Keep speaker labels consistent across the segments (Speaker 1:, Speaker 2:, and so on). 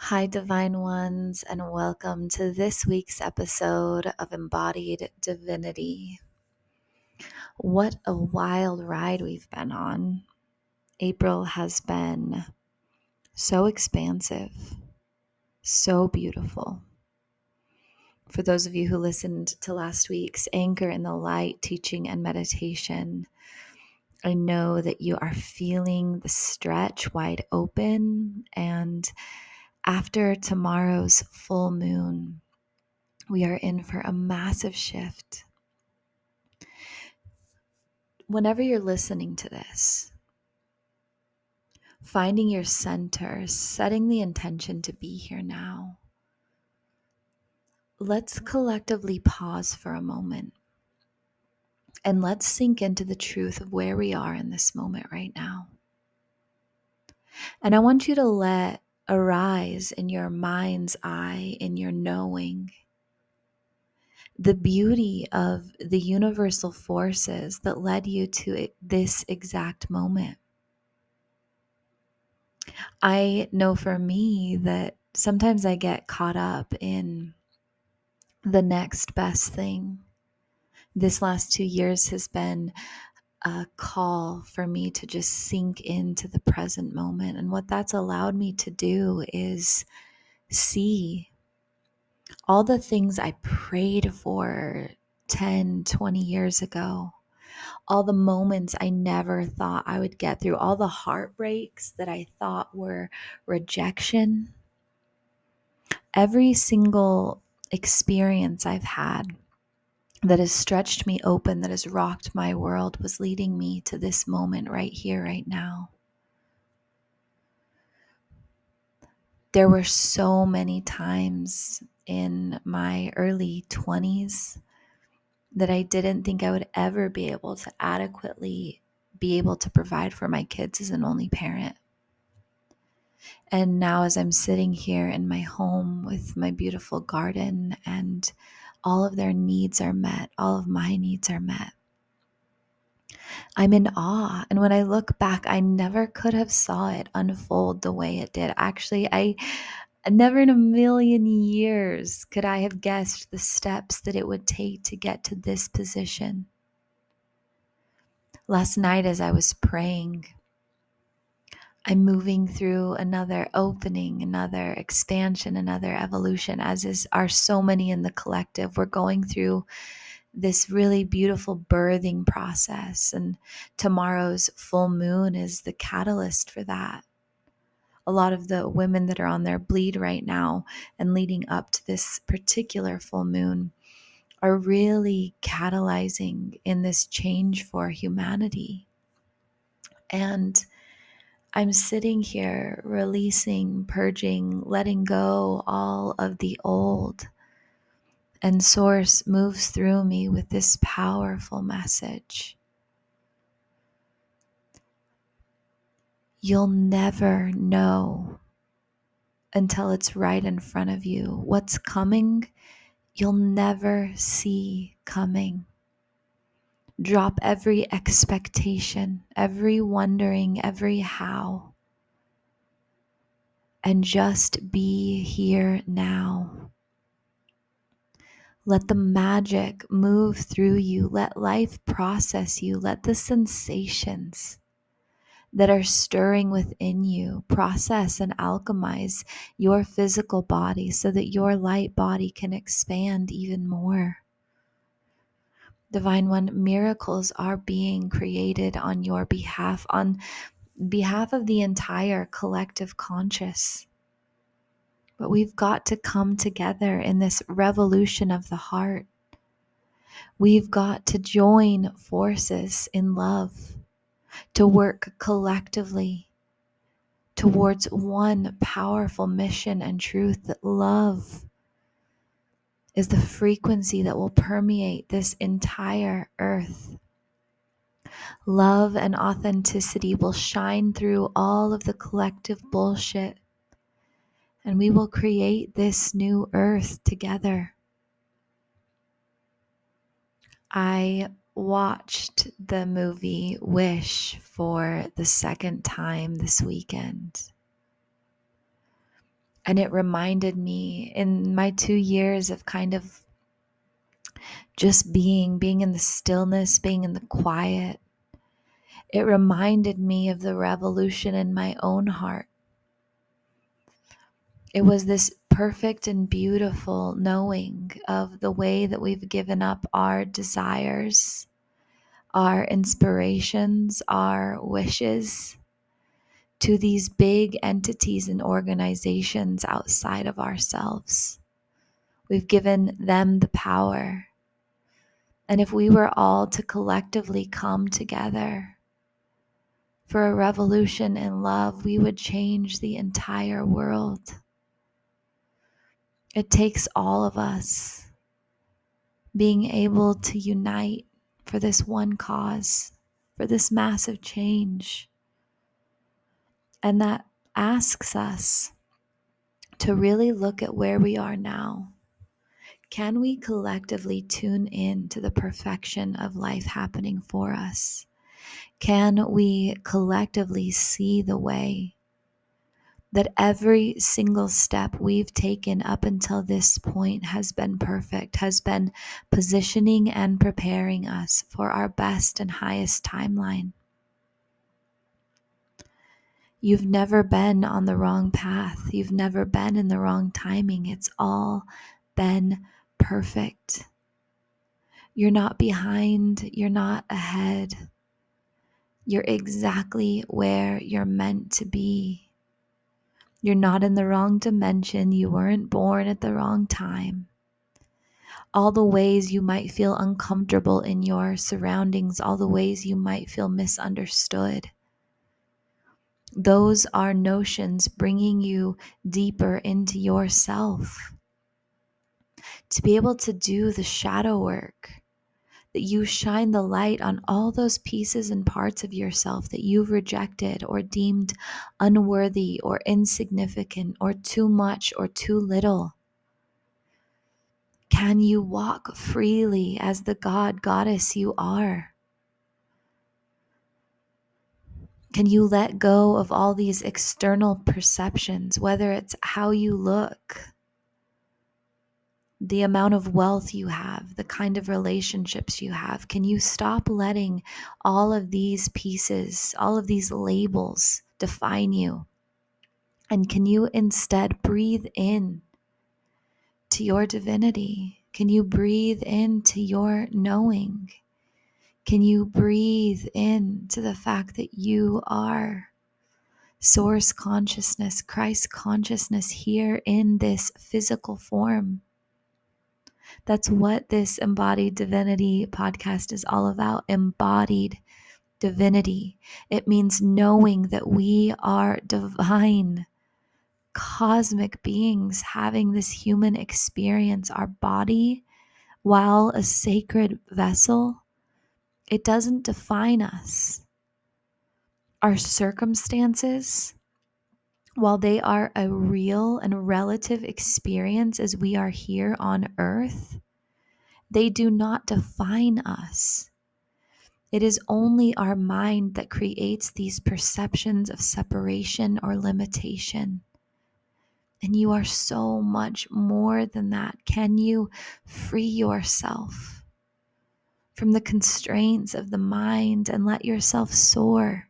Speaker 1: Hi, Divine Ones, and welcome to this week's episode of Embodied Divinity. What a wild ride we've been on. April has been so expansive, so beautiful. For those of you who listened to last week's Anchor in the Light teaching and meditation, I know that you are feeling the stretch wide open, and after tomorrow's full moon, we are in for a massive shift. Whenever you're listening to this, finding your center, setting the intention to be here now, let's collectively pause for a moment and let's sink into the truth of where we are in this moment right now. And I want you to let arise in your mind's eye, in your knowing, the beauty of the universal forces that led you to this exact moment. I know for me that sometimes I get caught up in the next best thing. This last 2 years has been a call for me to just sink into the present moment. And what that's allowed me to do is see all the things I prayed for 10, 20 years ago, all the moments I never thought I would get through, all the heartbreaks that I thought were rejection. Every single experience I've had that has stretched me open, that has rocked my world, was leading me to this moment right here, right now. There were so many times in my early 20s that I didn't think I would ever be able to adequately be able to provide for my kids as an only parent. And now as I'm sitting here in my home with my beautiful garden and all of their needs are met, all of my needs are met, I'm in awe. And when I look back, I never could have saw it unfold the way it did. Actually, I never in a million years could I have guessed the steps that it would take to get to this position. Last night as I was praying, I'm moving through another opening, another expansion, another evolution, are so many in the collective. We're going through this really beautiful birthing process, and tomorrow's full moon is the catalyst for that. A lot of the women that are on their bleed right now and leading up to this particular full moon are really catalyzing in this change for humanity. And I'm sitting here releasing, purging, letting go all of the old. And Source moves through me with this powerful message. You'll never know until it's right in front of you. What's coming, you'll never see coming. Drop every expectation, every wondering, every how, and just be here now. Let the magic move through you. Let life process you. Let the sensations that are stirring within you process and alchemize your physical body so that your light body can expand even more. Divine One, miracles are being created on your behalf, on behalf of the entire collective conscious. But we've got to come together in this revolution of the heart. We've got to join forces in love, to work collectively towards one powerful mission and truth, that love is the frequency that will permeate this entire earth. Love and authenticity will shine through all of the collective bullshit, and we will create this new earth together. I watched the movie Wish for the second time this weekend. And it reminded me in my 2 years of kind of just being in the stillness, being in the quiet. It reminded me of the revolution in my own heart. It was this perfect and beautiful knowing of the way that we've given up our desires, our inspirations, our wishes to these big entities and organizations outside of ourselves. We've given them the power. And if we were all to collectively come together for a revolution in love, we would change the entire world. It takes all of us being able to unite for this one cause, for this massive change. And that asks us to really look at where we are now. Can we collectively tune in to the perfection of life happening for us? Can we collectively see the way that every single step we've taken up until this point has been perfect, has been positioning and preparing us for our best and highest timeline? You've never been on the wrong path. You've never been in the wrong timing. It's all been perfect. You're not behind. You're not ahead. You're exactly where you're meant to be. You're not in the wrong dimension. You weren't born at the wrong time. All the ways you might feel uncomfortable in your surroundings, all the ways you might feel misunderstood, those are notions bringing you deeper into yourself. To be able to do the shadow work, that you shine the light on all those pieces and parts of yourself that you've rejected or deemed unworthy or insignificant or too much or too little. Can you walk freely as the God, goddess you are? Can you let go of all these external perceptions, whether it's how you look, the amount of wealth you have, the kind of relationships you have? Can you stop letting all of these pieces, all of these labels define you? And can you instead breathe in to your divinity? Can you breathe into your knowing? Can you breathe into the fact that you are source consciousness, Christ consciousness here in this physical form? That's what this Embodied Divinity podcast is all about. Embodied divinity. It means knowing that we are divine, cosmic beings having this human experience. Our body, while a sacred vessel, it doesn't define us. Our circumstances, while they are a real and relative experience as we are here on earth, they do not define us. It is only our mind that creates these perceptions of separation or limitation. And you are so much more than that. Can you free yourself from the constraints of the mind and let yourself soar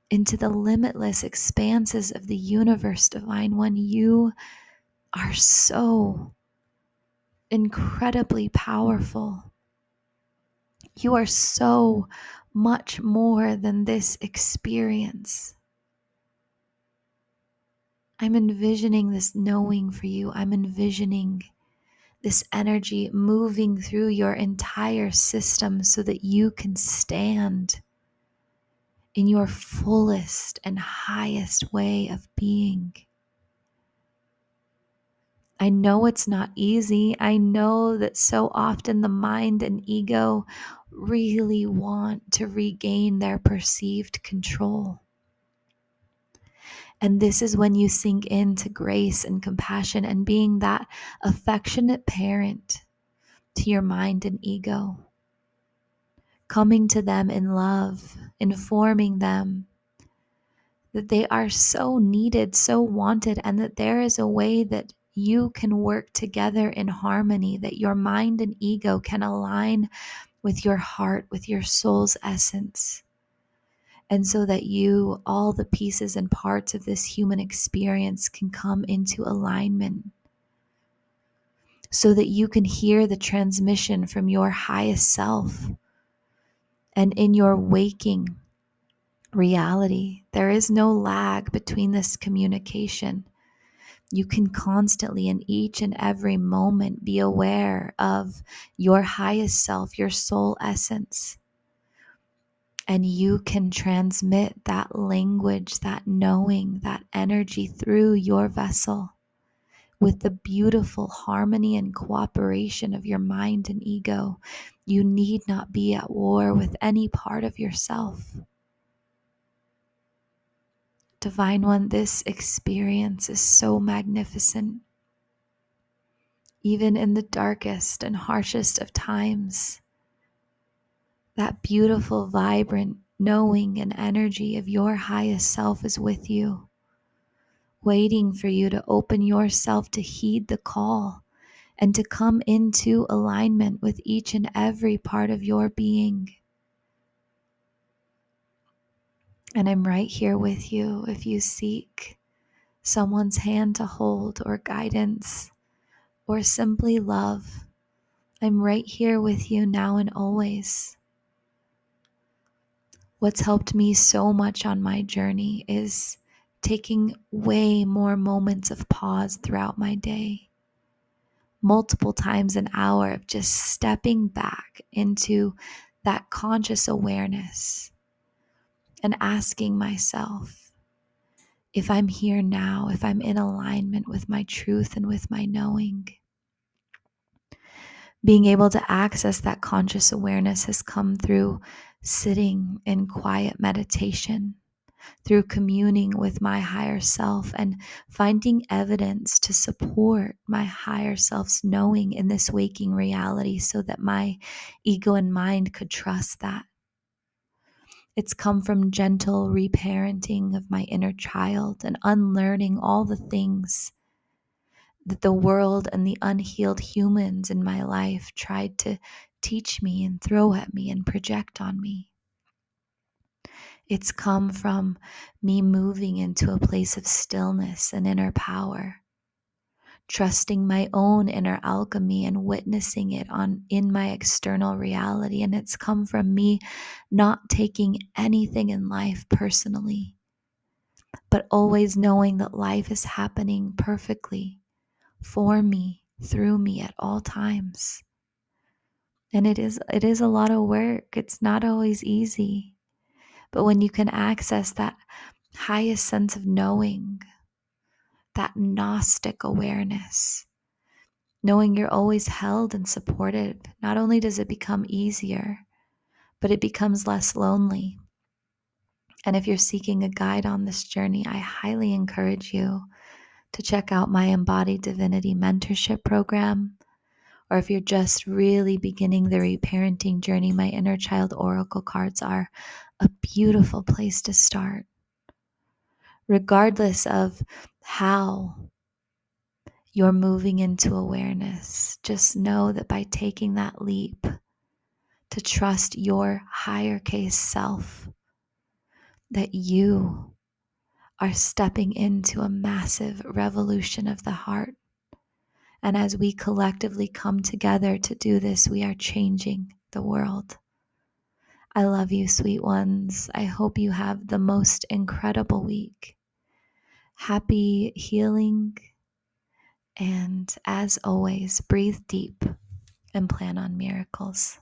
Speaker 1: into the limitless expanses of the universe, Divine One? You are so incredibly powerful. You are so much more than this experience. I'm envisioning this knowing for you. I'm envisioning this energy moving through your entire system so that you can stand in your fullest and highest way of being. I know it's not easy. I know that so often the mind and ego really want to regain their perceived control. And this is when you sink into grace and compassion and being that affectionate parent to your mind and ego, coming to them in love, informing them that they are so needed, so wanted, and that there is a way that you can work together in harmony, that your mind and ego can align with your heart, with your soul's essence. And so that you, all the pieces and parts of this human experience can come into alignment, so that you can hear the transmission from your highest self. And in your waking reality, there is no lag between this communication. You can constantly, in each and every moment, be aware of your highest self, your soul essence. And you can transmit that language, that knowing, that energy through your vessel with the beautiful harmony and cooperation of your mind and ego. You need not be at war with any part of yourself. Divine One, this experience is so magnificent. Even in the darkest and harshest of times, that beautiful, vibrant knowing and energy of your highest self is with you, waiting for you to open yourself to heed the call and to come into alignment with each and every part of your being. And I'm right here with you if you seek someone's hand to hold, or guidance, or simply love. I'm right here with you now and always. What's helped me so much on my journey is taking way more moments of pause throughout my day. Multiple times an hour of just stepping back into that conscious awareness and asking myself if I'm here now, if I'm in alignment with my truth and with my knowing. Being able to access that conscious awareness has come through sitting in quiet meditation, through communing with my higher self and finding evidence to support my higher self's knowing in this waking reality, so that my ego and mind could trust that. It's come from gentle reparenting of my inner child and unlearning all the things that the world and the unhealed humans in my life tried to teach me and throw at me and project on me. It's come from me moving into a place of stillness and inner power, trusting my own inner alchemy and witnessing it in my external reality. And it's come from me not taking anything in life personally, but always knowing that life is happening perfectly for me, through me at all times. And it is a lot of work. It's not always easy. But when you can access that highest sense of knowing, that Gnostic awareness, knowing you're always held and supported, not only does it become easier, but it becomes less lonely. And if you're seeking a guide on this journey, I highly encourage you to check out my Embodied Divinity mentorship program. Or if you're just really beginning the reparenting journey, my Inner Child Oracle cards are a beautiful place to start. Regardless of how you're moving into awareness, just know that by taking that leap to trust your higher case self, that you are stepping into a massive revolution of the heart. And as we collectively come together to do this, we are changing the world. I love you, sweet ones. I hope you have the most incredible week. Happy healing. And as always, breathe deep and plan on miracles.